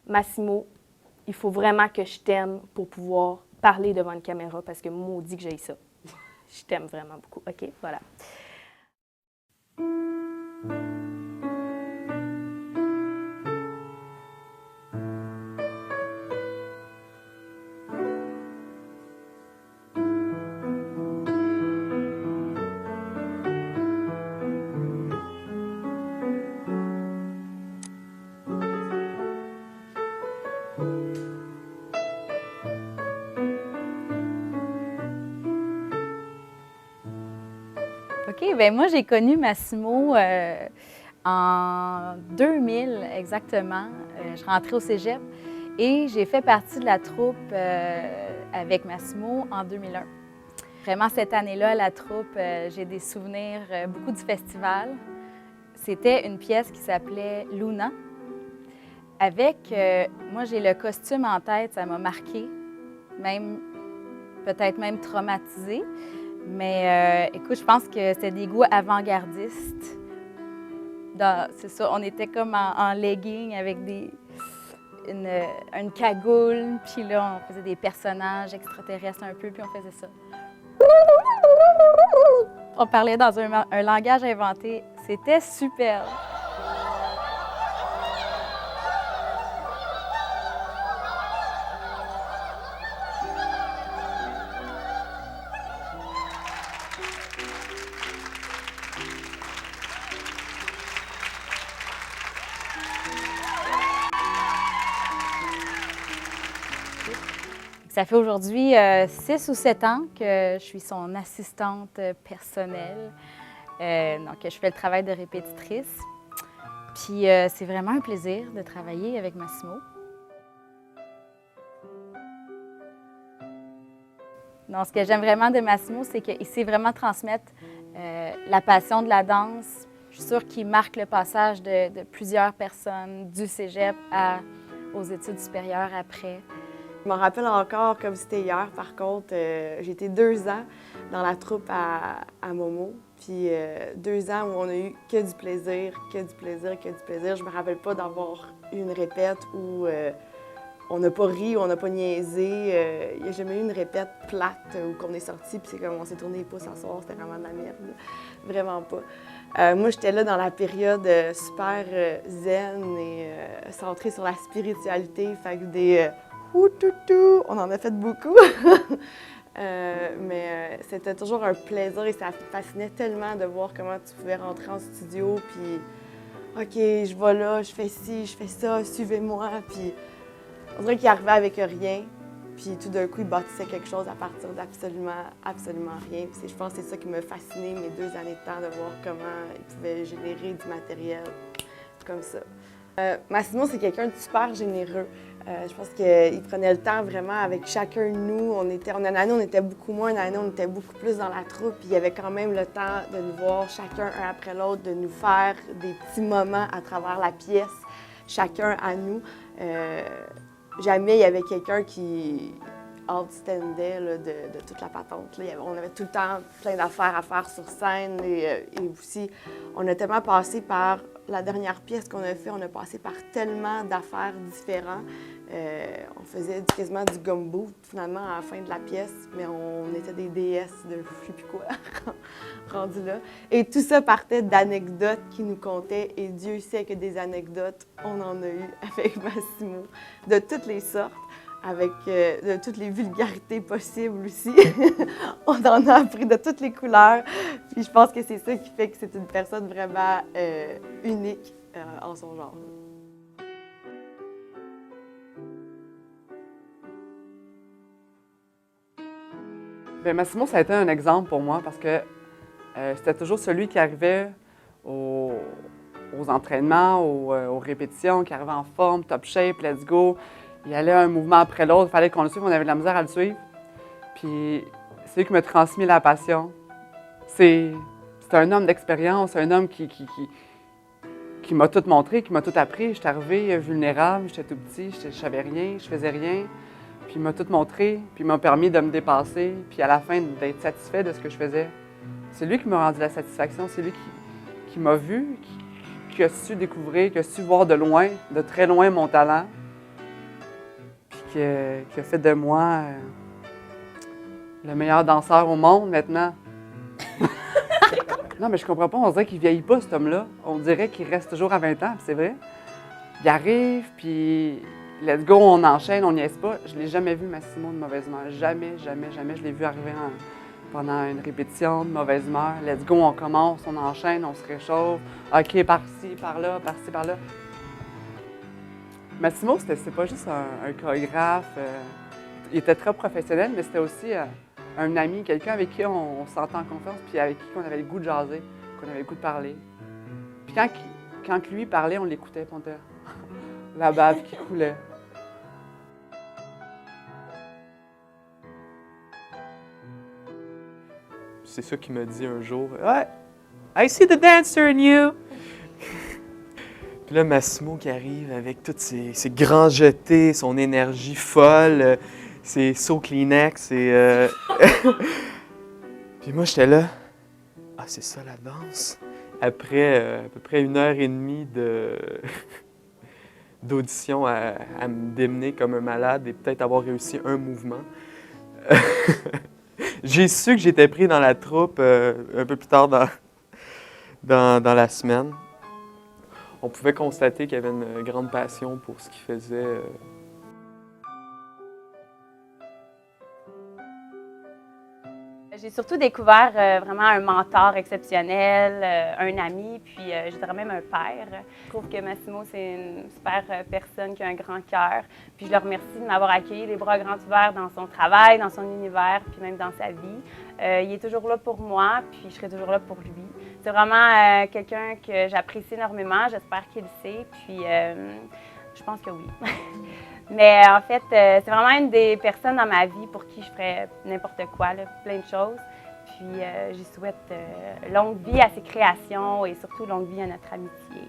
Massimo, il faut vraiment que je t'aime pour pouvoir parler devant une caméra parce que maudit que j'ai ça. Je t'aime vraiment beaucoup. OK, voilà. OK, bien moi, j'ai connu Massimo en 2000 exactement. Je rentrais au cégep et j'ai fait partie de la troupe avec Massimo en 2001. Vraiment, cette année-là, la troupe, j'ai des souvenirs, beaucoup du festival. C'était une pièce qui s'appelait Luna. Moi, j'ai le costume en tête, ça m'a marqué, peut-être même traumatisée. Mais écoute, je pense que c'était des goûts avant-gardistes. C'est ça, on était comme en legging avec une cagoule, puis là, on faisait des personnages extraterrestres un peu, puis on faisait ça. On parlait dans un langage inventé. C'était super. Ça fait aujourd'hui 6 ou 7 ans que je suis son assistante personnelle. Donc, je fais le travail de répétitrice. Puis, c'est vraiment un plaisir de travailler avec Massimo. Non, ce que j'aime vraiment de Massimo, c'est qu'il sait vraiment transmettre la passion de la danse. Je suis sûre qu'il marque le passage de plusieurs personnes du cégep aux études supérieures après. Je m'en rappelle encore comme c'était hier, par contre. J'ai été 2 ans dans la troupe à Momo. Puis 2 ans où on a eu que du plaisir, que du plaisir, que du plaisir. Je me rappelle pas d'avoir eu une répète où on n'a pas ri, on n'a pas niaisé. Il n'y a jamais eu une répète plate où on est sorti puis c'est comme on s'est tourné les pouces à soir, c'était vraiment de la merde. Vraiment pas. Moi, j'étais là dans la période super zen et centrée sur la spiritualité. Fait que on en a fait beaucoup. Mais c'était toujours un plaisir et ça me fascinait tellement de voir comment tu pouvais rentrer en studio puis OK, je vais là, je fais ci, je fais ça, suivez-moi. Puis on dirait qu'il arrivait avec rien. Puis tout d'un coup, il bâtissait quelque chose à partir absolument rien. Puis je pense que c'est ça qui m'a fasciné mes 2 années de temps, de voir comment il pouvait générer du matériel comme ça. Massimo, c'est quelqu'un de super généreux. Je pense qu'il prenait le temps vraiment avec chacun de nous. Une année, on était beaucoup moins, une année, on était beaucoup plus dans la troupe. Puis il y avait quand même le temps de nous voir chacun un après l'autre, de nous faire des petits moments à travers la pièce, chacun à nous. Jamais il y avait quelqu'un qui outstandait là, de toute la patente. Là. On avait tout le temps plein d'affaires à faire sur scène et aussi, on a tellement passé par la dernière pièce qu'on a fait, on a passé par tellement d'affaires différentes. On faisait quasiment du gumbo finalement à la fin de la pièce, mais on était des déesses de je sais plus quoi, rendu là. Et tout ça partait d'anecdotes qu'il nous contait et Dieu sait que des anecdotes, on en a eu avec Massimo, de toutes les sortes. Avec de toutes les vulgarités possibles aussi. On en a appris de toutes les couleurs. Puis je pense que c'est ça qui fait que c'est une personne vraiment unique en son genre. Bien, Massimo, ça a été un exemple pour moi parce que c'était toujours celui qui arrivait aux entraînements, aux répétitions, qui arrivait en forme, top shape, let's go. Il allait un mouvement après l'autre, il fallait qu'on le suive, on avait de la misère à le suivre. Puis c'est lui qui m'a transmis la passion. C'est un homme d'expérience, un homme qui m'a tout montré, qui m'a tout appris. J'étais arrivée vulnérable, j'étais tout petit, je savais rien, je faisais rien. Puis il m'a tout montré, puis il m'a permis de me dépasser, puis à la fin d'être satisfait de ce que je faisais. C'est lui qui m'a rendu la satisfaction, c'est lui qui m'a vu, qui a su découvrir, qui a su voir de loin, de très loin mon talent. qui a fait de moi le meilleur danseur au monde maintenant. Non, mais je comprends pas, on dirait qu'il vieillit pas, cet homme-là. On dirait qu'il reste toujours à 20 ans, puis c'est vrai. Il arrive, puis let's go, on enchaîne, on niaise pas. Je l'ai jamais vu, Massimo, de mauvaise humeur. Jamais, jamais, jamais. Je l'ai vu arriver pendant une répétition de mauvaise humeur. Let's go, on commence, on enchaîne, on se réchauffe. OK, par-ci, par-là, par-ci, par-là. Massimo, c'est pas juste un chorégraphe. Il était très professionnel, mais c'était aussi un ami, quelqu'un avec qui on se sentait en confiance, puis avec qui on avait le goût de jaser, qu'on avait le goût de parler. Puis quand lui parlait, on l'écoutait, puis on était la bave qui coulait. C'est ça qu'il m'a dit un jour. Ouais, I see the dancer in you. Puis là, Massimo qui arrive avec tous ses grands jetés, son énergie folle, ses sauts Kleenex. Puis moi, j'étais là. Ah, c'est ça la danse? Après à peu près 1h30 d'audition à me démener comme un malade et peut-être avoir réussi un mouvement. J'ai su que j'étais pris dans la troupe un peu plus tard dans la semaine. On pouvait constater qu'il y avait une grande passion pour ce qu'il faisait. J'ai surtout découvert vraiment un mentor exceptionnel, un ami, puis je dirais même un père. Je trouve que Massimo, c'est une super personne qui a un grand cœur. Puis je le remercie de m'avoir accueilli les bras grands ouverts dans son travail, dans son univers, puis même dans sa vie. Il est toujours là pour moi, puis je serai toujours là pour lui. C'est vraiment quelqu'un que j'apprécie énormément. J'espère qu'il le sait, puis je pense que oui. Mais en fait, c'est vraiment une des personnes dans ma vie pour qui je ferais n'importe quoi, là, plein de choses. Puis j'y souhaite longue vie à ses créations et surtout longue vie à notre amitié.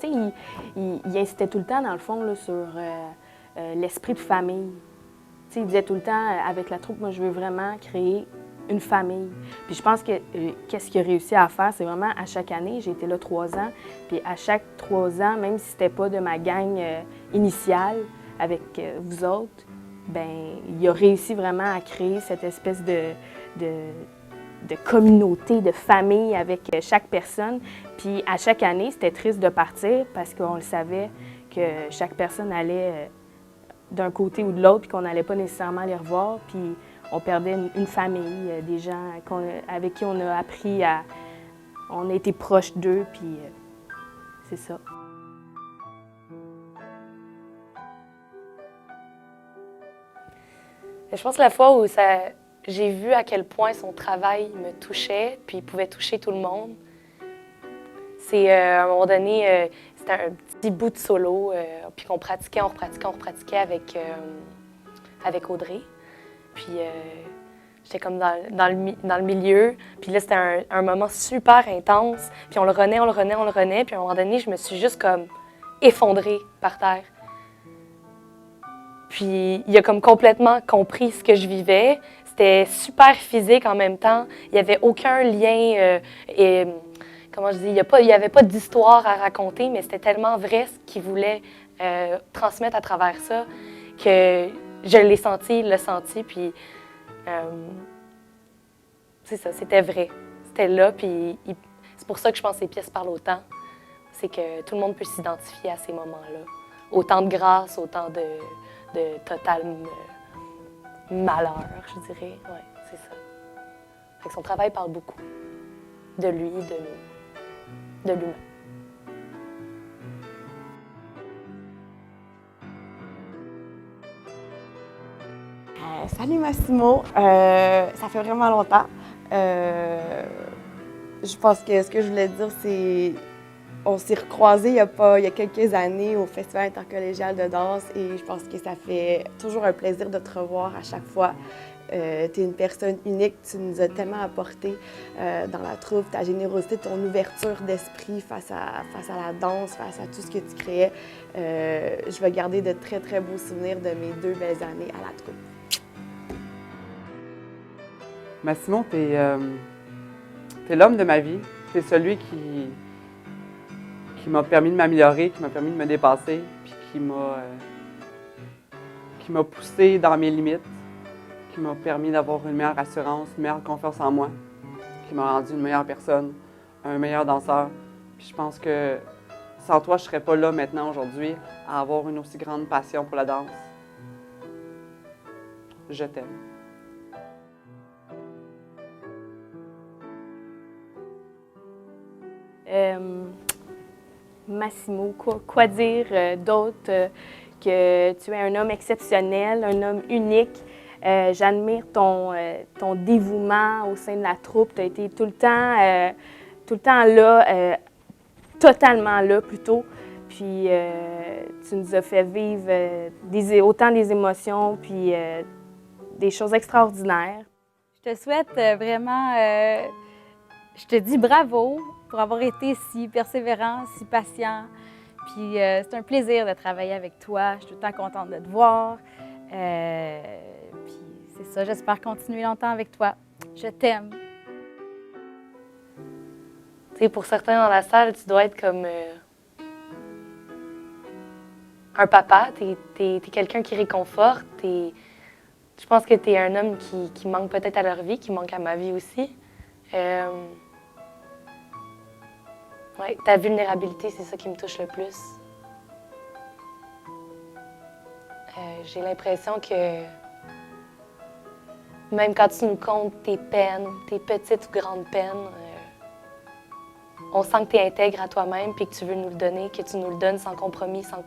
Tu sais, il insistait tout le temps, dans le fond, là, sur l'esprit de famille. Tu sais, il disait tout le temps, avec la troupe, moi, je veux vraiment créer une famille. Puis je pense que qu'est-ce qu'il a réussi à faire, c'est vraiment à chaque année, j'ai été là 3 ans, puis à chaque 3 ans, même si c'était pas de ma gang initiale avec vous autres, ben il a réussi vraiment à créer cette espèce de communauté, de famille avec chaque personne. Puis à chaque année, c'était triste de partir parce qu'on le savait que chaque personne allait d'un côté ou de l'autre, puis qu'on n'allait pas nécessairement les revoir. Puis on perdait une famille, des gens avec qui on a appris à... On a été proches d'eux, puis c'est ça. Je pense que la fois où j'ai vu à quel point son travail me touchait, puis il pouvait toucher tout le monde, c'est à un moment donné, c'était un petit bout de solo, puis qu'on pratiquait, on repratiquait avec Audrey. Puis j'étais comme dans le milieu. Puis là, c'était un moment super intense. Puis on le renait. Puis à un moment donné, je me suis juste comme effondrée par terre. Puis il a comme complètement compris ce que je vivais. C'était super physique en même temps. Il n'y avait aucun lien. Comment je dis? Il n'y avait pas d'histoire à raconter, mais c'était tellement vrai ce qu'il voulait transmettre à travers ça que je l'ai senti, il l'a senti, puis c'est ça, c'était vrai. C'était là, puis c'est pour ça que je pense que ces pièces parlent autant. C'est que tout le monde peut s'identifier à ces moments-là. Autant de grâce, autant de total malheur, je dirais. Oui, c'est ça. Fait que son travail parle beaucoup de lui, de nous, de l'humain. Salut Massimo, ça fait vraiment longtemps. Je pense que ce que je voulais dire, c'est on s'est recroisés il y a quelques années au Festival intercollégial de danse et je pense que ça fait toujours un plaisir de te revoir à chaque fois. Tu es une personne unique, tu nous as tellement apporté dans la troupe, ta générosité, ton ouverture d'esprit face à la danse, face à tout ce que tu créais. Je vais garder de très, très beaux souvenirs de mes 2 belles années à la troupe. Massimo, t'es l'homme de ma vie. T'es celui qui m'a permis de m'améliorer, qui m'a permis de me dépasser, puis qui m'a poussé dans mes limites, qui m'a permis d'avoir une meilleure assurance, une meilleure confiance en moi, qui m'a rendu une meilleure personne, un meilleur danseur. Puis je pense que sans toi, je ne serais pas là maintenant, aujourd'hui, à avoir une aussi grande passion pour la danse. Je t'aime. Massimo, quoi dire d'autre que tu es un homme exceptionnel, un homme unique. J'admire ton dévouement au sein de la troupe. Tu as été tout le temps là, totalement là plutôt. Puis tu nous as fait vivre autant des émotions puis des choses extraordinaires. Je te souhaite vraiment, je te dis bravo pour avoir été si persévérant, si patient. Puis c'est un plaisir de travailler avec toi. Je suis tout le temps contente de te voir. Puis c'est ça, j'espère continuer longtemps avec toi. Je t'aime. Tu sais, pour certains dans la salle, tu dois être comme un papa. T'es quelqu'un qui réconforte. Je pense que tu es un homme qui manque peut-être à leur vie, qui manque à ma vie aussi. Ouais, ta vulnérabilité, c'est ça qui me touche le plus. J'ai l'impression que même quand tu nous comptes tes peines, tes petites ou grandes peines, on sent que tu es intègre à toi-même et que tu veux nous le donner, que tu nous le donnes sans compromis, sans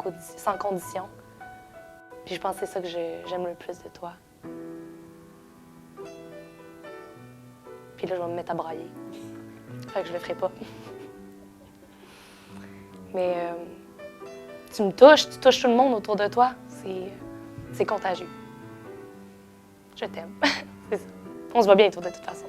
condition. Puis je pense que c'est ça que j'aime le plus de toi. Puis là, je vais me mettre à brailler. Fait que je le ferai pas. Mais tu me touches, tu touches tout le monde autour de toi. C'est contagieux. Je t'aime. C'est ça. On se voit bientôt de toute façon.